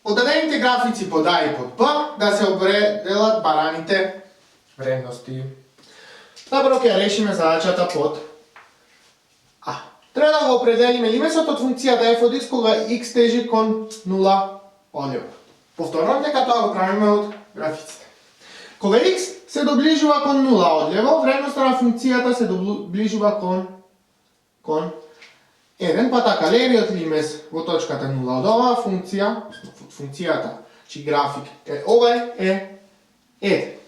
Од дадените графици под А и под Б да се определат бараните вредности. Напрво ќе решиме задачата под А. Треба да го определиме лимесот од функцијата f од x кога x тежи кон 0 одлево. Повторувам дека тоа го правиме од графиците. Кога x се доближува кон 0 одлево, вредноста на функцијата се доближува кон 1, па така левиот лимес во точката 0 од оваа функцијата, чиј график е овај, е 1.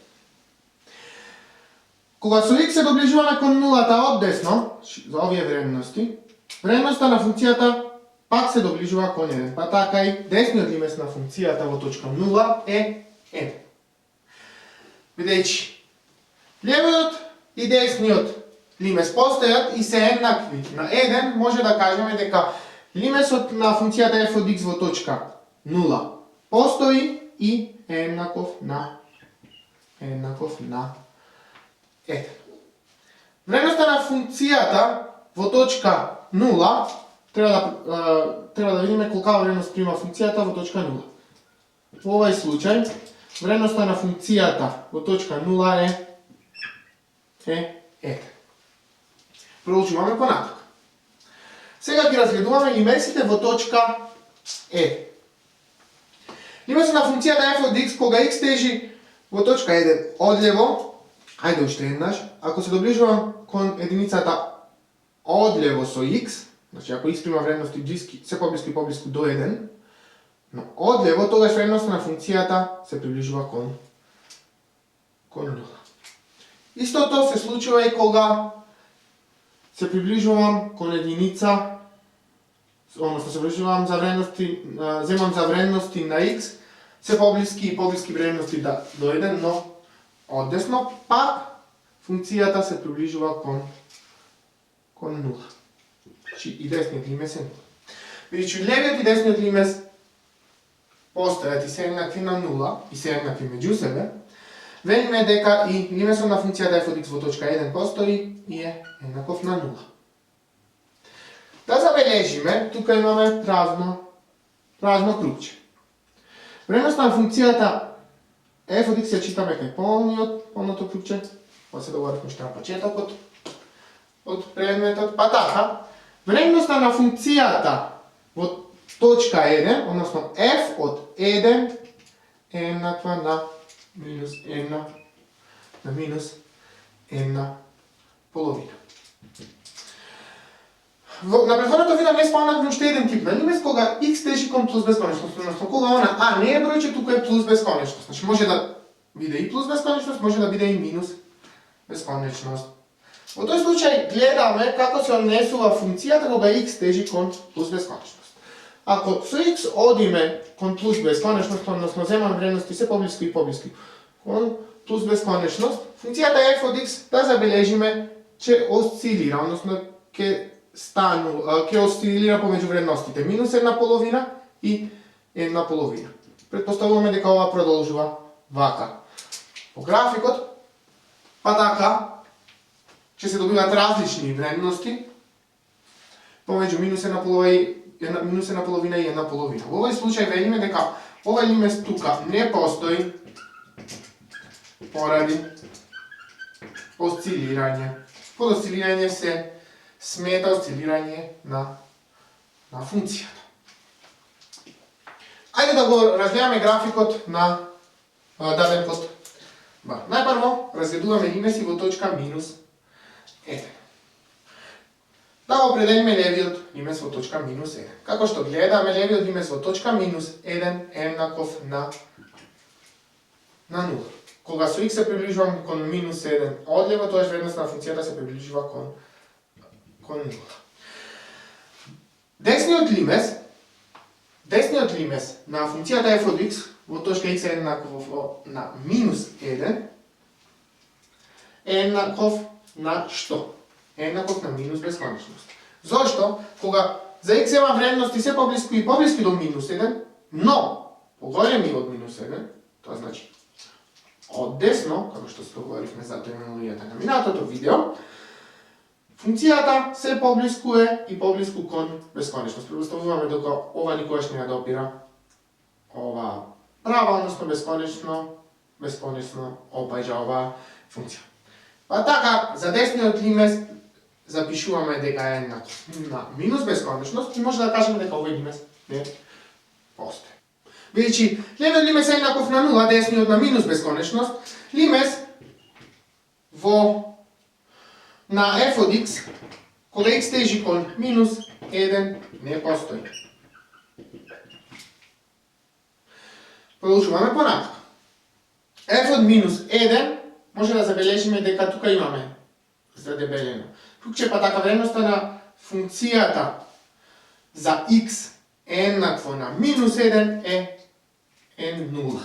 Кога со x се доближуваме кон нулата од десно, за овие вредности, вредноста на функцијата пак се доближува кон 1, па така и десниот лимес на функцијата во точка 0 е 1. Бидејќи левиот и десниот лимес постојат и се еднакви на 1, може да кажеме дека лимесот на функцијата f од x во точка 0 постои и е еднаков на 1. Вредноста на функцијата во точка 0 треба да видиме колкава вредност прима функцијата во точка 0. Во овај случај вредноста на функцијата во точка 0 е 1. Проучуваме понатаму. Сега ги разгледуваме лимесите во точка Е. Лимесот на функцијата f од x кога x тежи во точка 1 одлево, ајде уште еднаш, ако се доближувам кон единицата одлево со x, значи ако x прима вредности блиски, се поблиску и поблиску до 1, но одлево тогаш вредноста на функцијата се приближува кон 0. Истото се случува и кога се приближувам кон единица, односно се приближувам за вредности, земам за вредности на x, се поблиски и поблиски вредности до 1, но од десно пак функцијата се приближува кон 0. Значи и десниот лимес е 0. Бидејќи левиот и десниот лимес постојат и се еднакви на 0 и се еднакви меѓу себе, велиме дека и лимесот на функцијата f од x во точка 1 постои и е еднаков на 0. Да забележиме, тука имаме празно крупче. Вредноста на функцијата f од x ја читаме кај полното крупче, па се договоривме што на почетокот од предметот, па така, вредноста на функцијата во точка 1, односно f од 1 е еднаква на минус 1 половина. На претходното видео не спомнавме уште еден тип на лимес кога x тежи кон плюс бесконечност, односно кога она а не е бројче, тука е плюс бесконечност. Значи може да биде и плюс бесконечност, може да биде и минус бесконечност. Во тој случај гледаме како се однесува функцијата кога x тежи кон плюс бесконечност. Ако со x одиме кон плюс бесконечност, односно земаме вредности се поблиску и поблиску кон плюс бесконечност, функцијата f од x да забележиме че осцилира, односно ќе осцилира помеѓу вредностите минус 1 половина и 1 половина. Предпоставуваме дека ова продолжува вака. По графикот, па така, ќе се добиваат различни вредности помеѓу минус 1 половина и 1 половина. Во овој случај велиме дека овој лимес тука не постои поради осцилирање. Под осцилирање се смета осцилирање на функцијата. Ајде да го разгледаме графикот на даден под Б. Најпрво разгледуваме лимеси во точка минус 1. Да го определиме левиот лимес во точка минус 1. Како што гледаме, левиот лимес во точка минус 1 е еднаков на 0. Кога со x се приближувам кон минус 1 одлево, тоаш вредноста на функцијата се приближува кон 0. Десниот лимес на функцијата f од x во точка x е еднаков на минус 1 е еднаков на што? Е еднаков на минус бесконечност. Зошто? Кога за x има вредности се поблиску и поблиску до минус 1, но поголеми од минус 1, тоа значи од десно, како што се договоривме за терминологијата на минатото видео, функцијата се поблискуе и поблиску кон бесконечност. Предпоставуваме дека ова никогаш не ја допира ова права, односно бесконечно опаѓа оваа функција. Па така, за десниот лимес запишуваме дека е еднаков на минус бесконечност и може да кажеме дека овој лимес не постои. Бидејќи левиот лимес е еднаков на 0, десниот на минус бесконечност, лимес на f од x, кога x тежи кон минус 1, не постои. Продолжуваме понатака. f од минус 1, може да забележиме дека тука имаме задебелено крugче, па така вредноста на функцијата за x е еднакво на минус 1 е n0.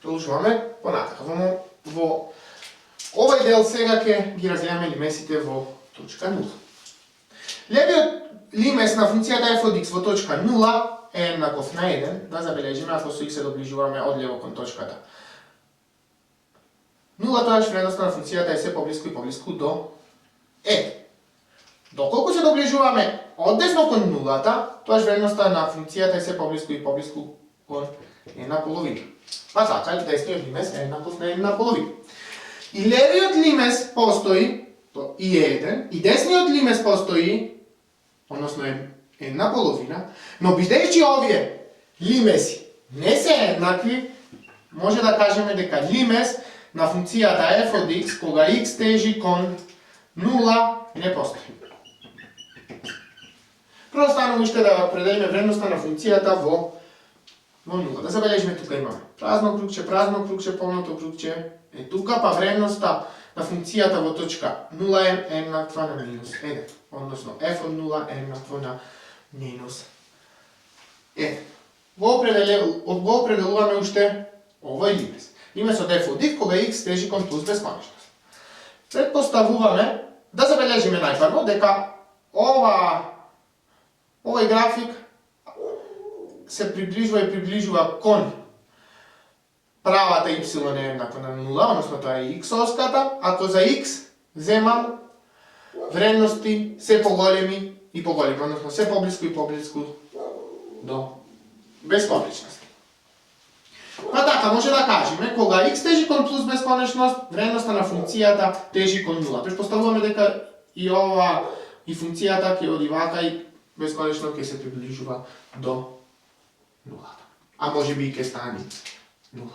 Продолжуваме понатака. Во овој дел сега ќе ги разгледаме лимесите во точка 0. Левиот лимес на функцијата f од x во точка 0 е еднаков на 1, да забележиме ако со x се доближуваме од лево кон точката 0, тоаш вредноста на функцијата е се поблиску и поблиску до е. Доколку се доближуваме од десно кон нулата, тоаш вредноста на функцијата е се поблиску и поблиску кон 1/2. Па така, десниот лимес е еднаков на 1/2. И левиот лимес постои, и е 1, и десниот лимес постои, односно е 1/2, но бидејќи овие лимеси не се еднакви, може да кажеме дека лимес на функцијата f од x, кога x тежи кон 0, не постои. Прво станува уште да определиме вредноста на функцијата во 0. Да забележиме тука имаме празно крugче, полното крugче е тука, па вредноста на функцијата во точка 0 е еднаква на минус 1. Односно f од 0 е еднакво на минус 1. Го определуваме уште овој лимес. Лимесот f од x кога x тежи кон плюс бесконечност. Предпоставуваме да забележиме најпрво дека овој график се приближува кон правата y е еднаква на 0, односно тоа е x оската, ако за x земам вредности се поголеми и поголеми, односно се поблиску и поблиску до бесконечност. Па така, може да кажеме, кога x тежи кон плюс бесконечност, вредноста на функцијата тежи кон 0. Предпоставуваме дека и функцијата ќе оди вака и бесконечно ќе се приближува до 0. А може би и ќе стане 0.